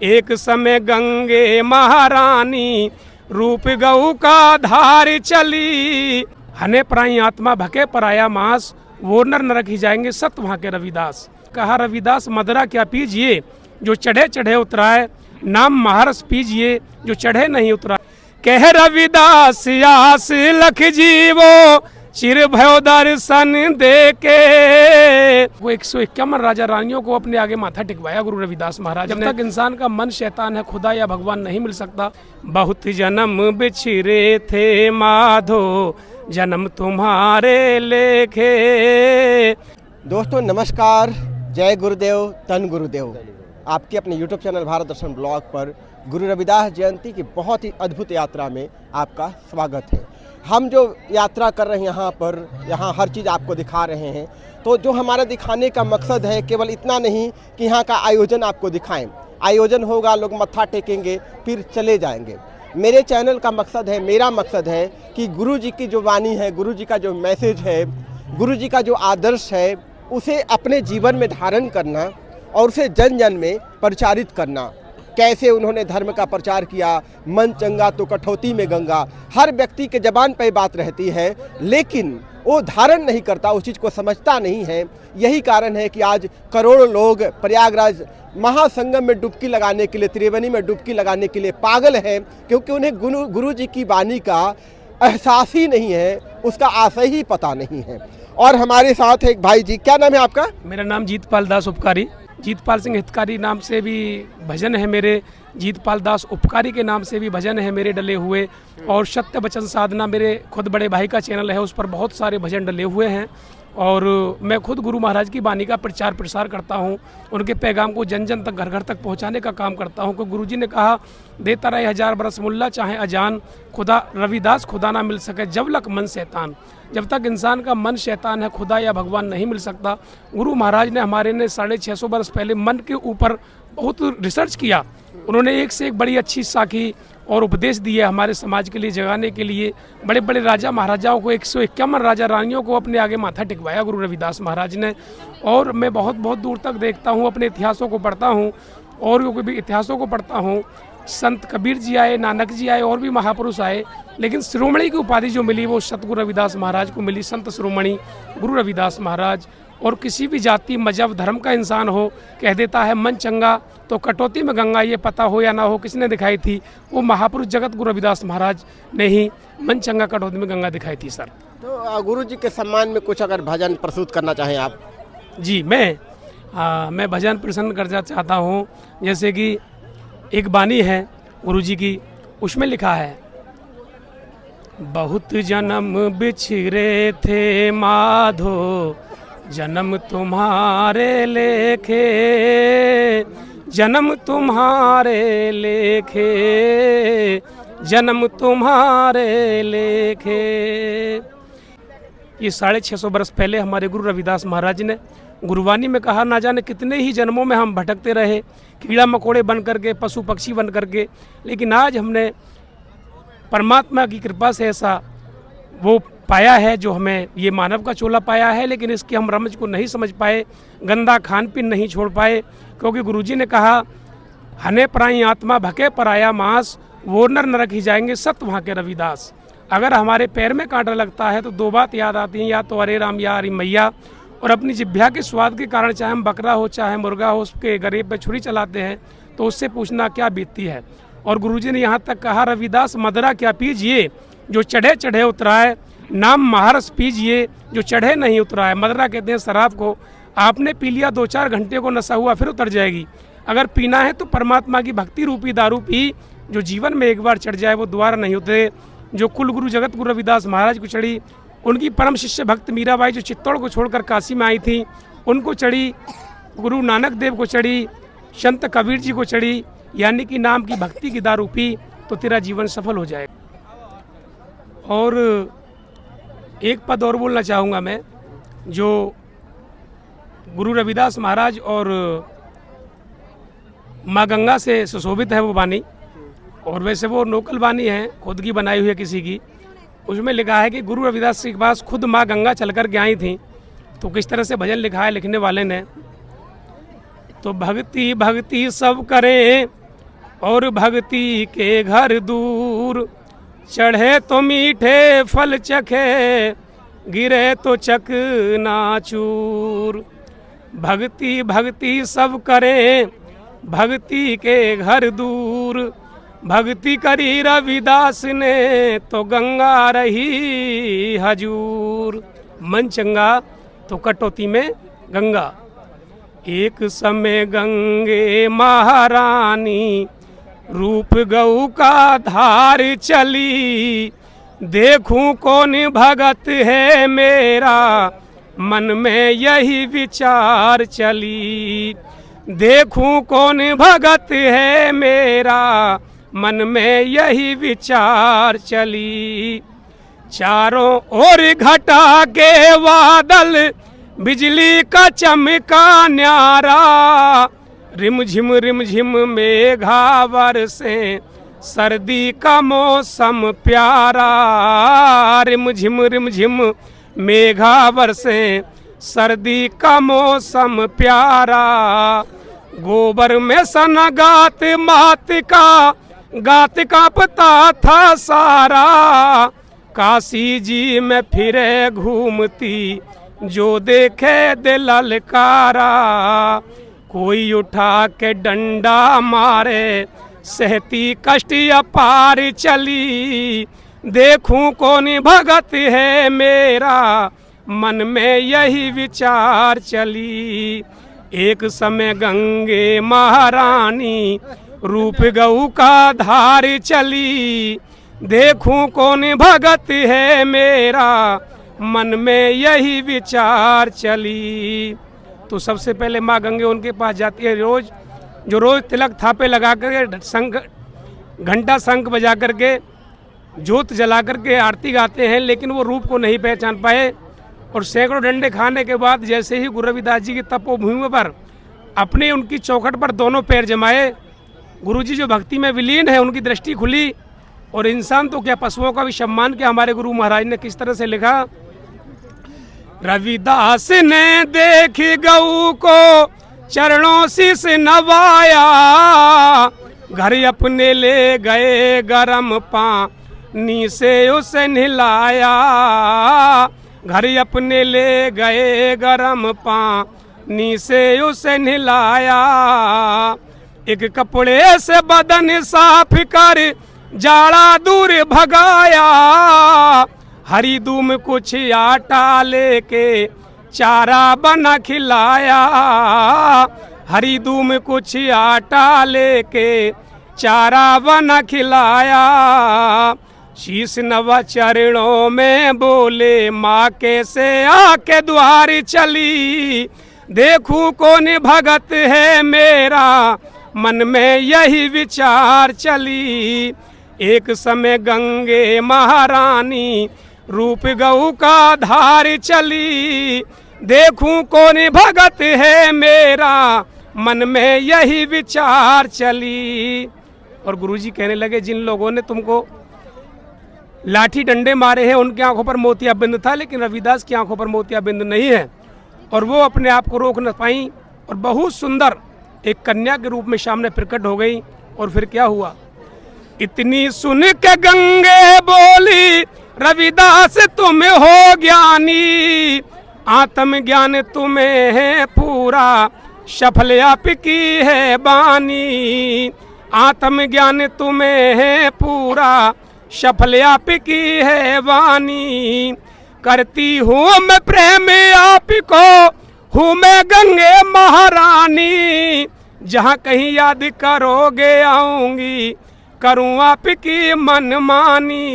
एक समय गंगे महारानी रूप गऊ का धार चली। हने प्राणी आत्मा भके पराया मास, वो नर नरक ही जाएंगे सत वहाँ के रविदास। कहा रविदास मदरा क्या पीजिए, जो चढ़े चढ़े उतराए, नाम महारस पीजिए जो चढ़े नहीं उतरा। कह रविदास आस लख जीवो, चिर भयो दर्शन दे के। वो 151 राजा रानियों को अपने आगे माथा टिकवाया गुरु रविदास महाराज। जब तक इंसान का मन शैतान है, खुदा या भगवान नहीं मिल सकता। बहुत जन्म बिछड़े थे माधो, जन्म तुम्हारे लेखे। दोस्तों नमस्कार, जय गुरुदेव, तन गुरुदेव। आपके अपने YouTube चैनल भारत दर्शन ब्लॉग पर गुरु रविदास जयंती की बहुत ही अद्भुत यात्रा में आपका स्वागत है। हम जो यात्रा कर रहे हैं यहाँ हर चीज़ आपको दिखा रहे हैं। तो जो हमारा दिखाने का मकसद है केवल इतना नहीं कि यहाँ का आयोजन आपको दिखाएं। आयोजन होगा, लोग मत्था टेकेंगे, फिर चले जाएंगे। मेरे चैनल का मकसद है, मेरा मकसद है कि गुरु जी की जो वाणी है, गुरु जी का जो मैसेज है, गुरु जी का जो आदर्श है, उसे अपने जीवन में धारण करना और उसे जन जन में प्रचारित करना। कैसे उन्होंने धर्म का प्रचार किया, मन चंगा तो कठौती में गंगा। हर व्यक्ति के जबान पर बात रहती है, लेकिन वो धारण नहीं करता, उस चीज़ को समझता नहीं है। यही कारण है कि आज करोड़ों लोग प्रयागराज महासंगम में डुबकी लगाने के लिए, त्रिवेणी में डुबकी लगाने के लिए पागल हैं, क्योंकि उन्हें गुरु जी की वाणी का एहसास ही नहीं है, उसका आशय ही पता नहीं है। और हमारे साथ एक भाई जी, क्या नाम है आपका? मेरा नाम जीतपाल दास उपकारी, जीतपाल सिंह हितकारी नाम से भी भजन है मेरे, जीतपाल दास उपकारी के नाम से भी भजन है मेरे डले हुए। और सत्य वचन साधना मेरे खुद बड़े भाई का चैनल है, उस पर बहुत सारे भजन डले हुए हैं। और मैं खुद गुरु महाराज की वाणी का प्रचार प्रसार करता हूँ, उनके पैगाम को जन जन तक, घर घर तक पहुँचाने का काम करता हूँ। क्योंकि गुरु जी ने कहा, देता रहे 1000 बरस मुल्ला चाहे अजान, खुदा रविदास खुदा ना मिल सके जब लक मन शैतान। जब तक इंसान का मन शैतान है, खुदा या भगवान नहीं मिल सकता। गुरु महाराज ने हमारे ने 650 बरस पहले मन के ऊपर बहुत रिसर्च किया। उन्होंने एक से एक बड़ी अच्छी साखी और उपदेश दिए हमारे समाज के लिए, जगाने के लिए। बड़े बड़े राजा महाराजाओं को, 151 राजा रानियों को अपने आगे माथा टिकवाया गुरु रविदास महाराज ने। और मैं बहुत बहुत दूर तक देखता हूँ, अपने इतिहासों को पढ़ता हूँ और भी इतिहासों को पढ़ता हूँ। संत कबीर जी आए, नानक जी आए, और भी महापुरुष आए, लेकिन शिरोमणि की उपाधि जो मिली वो सतगुरु रविदास महाराज को मिली। संत शिरोमणि गुरु रविदास महाराज। और किसी भी जाति मजहब धर्म का इंसान हो, कह देता है मन चंगा तो कटौती में गंगा। ये पता हो या ना हो, किसने दिखाई थी? वो महापुरुष जगत गुरु रविदास महाराज ने ही मन चंगा कटौती में गंगा दिखाई थी। सर, तो गुरु जी के सम्मान में कुछ अगर भजन प्रस्तुत करना चाहें आप? जी, मैं भजन प्रसन्न करना चाहता हूँ। जैसे कि एक वाणी है गुरु जी की, उसमें लिखा है, बहुत जन्म बिछड़े थे माधो, जन्म तुम्हारे लेखे, जन्म तुम्हारे लेखे, जन्म तुम्हारे लेखे। ये 650 बरस पहले हमारे गुरु रविदास महाराज ने गुरुवाणी में कहा। ना जाने कितने ही जन्मों में हम भटकते रहे, कीड़ा मकोड़े बन करके, पशु पक्षी बन करके, लेकिन आज हमने परमात्मा की कृपा से ऐसा वो पाया है जो हमें ये मानव का चोला पाया है। लेकिन इसकी हम रमज को नहीं समझ पाए, गंदा खान पीन नहीं छोड़ पाए। क्योंकि गुरुजी ने कहा, हने प्राणी आत्मा भके पराया मास, वो नर नरक ही जाएंगे सत वहाँ के रविदास। अगर हमारे पैर में कांटा लगता है तो दो बात याद आती हैं, या तो अरे राम या अरे मैया। और अपनी जिह्वा के स्वाद के कारण, चाहे हम बकरा हो चाहे मुर्गा हो, उसके गरीब पे छुरी चलाते हैं तो उससे पूछना क्या बीतती है। और गुरुजी ने यहाँ तक कहा, रविदास मदरा क्या पीजिए, जो चढ़े चढ़े उतराए, नाम महारस पीजिए जो चढ़े नहीं उतराए। मदरा कहते हैं शराब को। आपने पी लिया, 2-4 घंटे को नशा हुआ, फिर उतर जाएगी। अगर पीना है तो परमात्मा की भक्ति रूपी दारू पी, जो जीवन में एक बार चढ़ जाए वो दोबारा नहीं उतरे। जो कुल गुरु जगत गुरु रविदास महाराज को चढ़ी, उनकी परम शिष्य भक्त मीराबाई जो चित्तौड़ को छोड़कर काशी में आई थी, उनको चढ़ी। गुरु नानक देव को चढ़ी, संत कबीर जी को चढ़ी। यानी कि नाम की भक्ति की दारू पी तो तेरा जीवन सफल हो जाएगा। और एक पद और बोलना चाहूँगा मैं, जो गुरु रविदास महाराज और माँ गंगा से सुशोभित है वो वाणी। और वैसे वो लोकल वाणी है, खुद की बनाई हुई है किसी की। उसमें लिखा है कि गुरु रविदास के पास खुद माँ गंगा चल कर के आई थी। तो किस तरह से भजन लिखा है लिखने वाले ने, तो भक्ति भक्ति सब करें और भक्ति के घर दूर। चढ़े तो मीठे फल चखे, गिरे तो चकनाचूर। भक्ति भक्ति सब करें, भक्ति के घर दूर। भक्ति करी रविदास ने तो गंगा रही हजूर। मन चंगा तो कटौती में गंगा। एक समय गंगे महारानी, रूप गऊ का धार चली। देखूं कौन भगत है मेरा, मन में यही विचार चली। देखूं कौन भगत है मेरा, मन में यही विचार चली। चारों ओर घटा के बादल, बिजली का चमका न्यारा। रिम झिम मेघा बरसे, सर्दी का मौसम प्यारा। रिम झिम मेघा बरसे, सर्दी का मौसम प्यारा। गोबर में सना गात मात का पता था सारा। काशी जी में फिरे घूमती, जो देखे दिल ललकारा। कोई उठा के डंडा मारे, सहती कष्ट अपार चली। देखूं कौन भगत है मेरा, मन में यही विचार चली। एक समय गंगे महारानी, रूप गऊ का धार चली। देखूं कौन भगत है मेरा, मन में यही विचार चली। तो सबसे पहले माँ गंगे उनके पास जाती है रोज, जो रोज तिलक थापे लगा करके, शंख घंटा शंख बजा करके, जोत जला करके आरती गाते हैं, लेकिन वो रूप को नहीं पहचान पाए। और सैकड़ों डंडे खाने के बाद जैसे ही गुरु रविदास जी की तपोभूमि पर अपने उनकी चौखट पर दोनों पैर जमाए, गुरुजी जो भक्ति में विलीन है उनकी दृष्टि खुली। और इंसान तो क्या, पशुओं का भी सम्मान किया। हमारे गुरु महाराज ने किस तरह से लिखा, रविदास ने देख गऊ को चरणों शीस नवाया। घर अपने ले गए गरम पानी से उसे नहलाया। घर अपने ले गए गरम पानी से उसे नहलाया। एक कपड़े से बदन साफ कर जाड़ा दूर भगाया। हरी दूम कुछ आटा लेके चारा बना खिलाया। हरी दूम कुछ आटा लेके चारा बना खिलाया। शीश नवा चरणों में बोले, माँ के से आके द्वार चली। देखूं कौन भगत है मेरा, मन में यही विचार चली। एक समय गंगे महारानी, रूप गऊ का धार चली। देखूं कौन भगत है मेरा, मन में यही विचार चली। और गुरुजी कहने लगे, जिन लोगों ने तुमको लाठी डंडे मारे हैं उनकी आंखों पर मोतियाबिंद था, लेकिन रविदास की आंखों पर मोतियाबिंद नहीं है। और वो अपने आप को रोक न पाई और बहुत सुंदर एक कन्या के रूप में सामने प्रकट हो गई। और फिर क्या हुआ, इतनी सुन के गंगे बोली, रविदास तुम हो ज्ञानी। आत्म ज्ञान तुम्हें है पूरा, सफल आपकी है बानी। आत्म ज्ञान तुम्हें है पूरा, सफल आपकी है वाणी। करती हूँ मैं प्रेम आपको, हूँ मैं गंगे महारानी। जहाँ कहीं याद करोगे आऊंगी, करूँ आपकी मनमानी।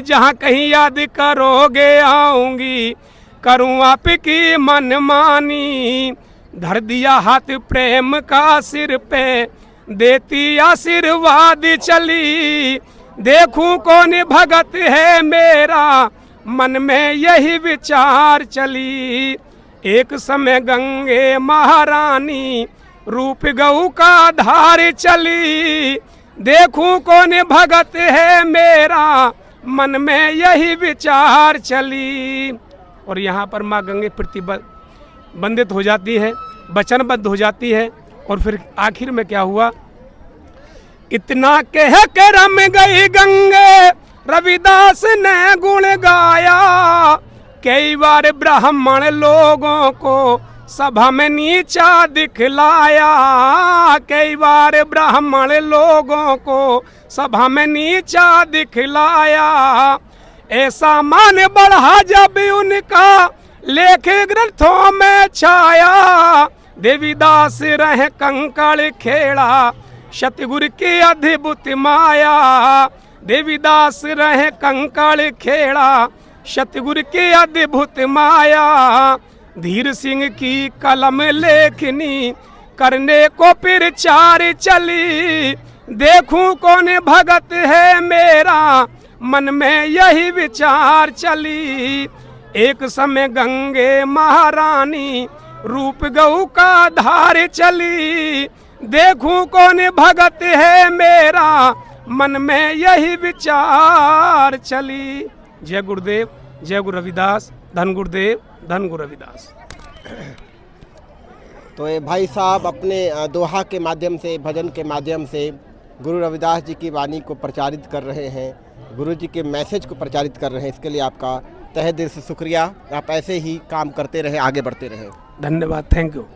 जहाँ कहीं याद करोगे आऊंगी, करूँ आपकी मनमानी। धर दिया हाथ प्रेम का सिर पे, देती आशीर्वाद चली। देखूं कौन भगत है मेरा, मन में यही विचार चली। एक समय गंगे महारानी, रूप गऊ का धार चली। देखूं कौन भगत है मेरा, मन में यही विचार चली। और यहाँ पर माँ गंगे प्रतिबंधित हो जाती है, वचनबद्ध हो जाती है। और फिर आखिर में क्या हुआ, इतना कह के रम गई गंगे रविदास ने गुण गाया। कई बार ब्राह्मण लोगों को सभा में नीचा दिखलाया। कई बार ब्राह्मण लोगों को सभा में नीचा दिखलाया। ऐसा मान बढ़ा जब उनका लेख ग्रंथों में छाया। देवीदास रहे कंकड़ खेड़ा सतगुरु की अद्भुत माया। देवीदास रहे कंकड़ खेड़ा सतगुरु की अद्भुत माया। धीर सिंह की कलम लेखनी करने को प्रचार चली। देखूं कौन भगत है मेरा मन में यही विचार चली। एक समय गंगे महारानी रूप गऊ का धार चली। देखूं कौन भगत है मेरा मन में यही विचार चली। जय गुरुदेव, जय गुरु रविदास, धन गुरुदेव, धन गुरु रविदास। तो ये भाई साहब अपने दोहा के माध्यम से, भजन के माध्यम से गुरु रविदास जी की वाणी को प्रचारित कर रहे हैं, गुरु जी के मैसेज को प्रचारित कर रहे हैं। इसके लिए आपका तहे दिल से शुक्रिया। आप ऐसे ही काम करते रहे, आगे बढ़ते रहे। धन्यवाद, थैंक यू।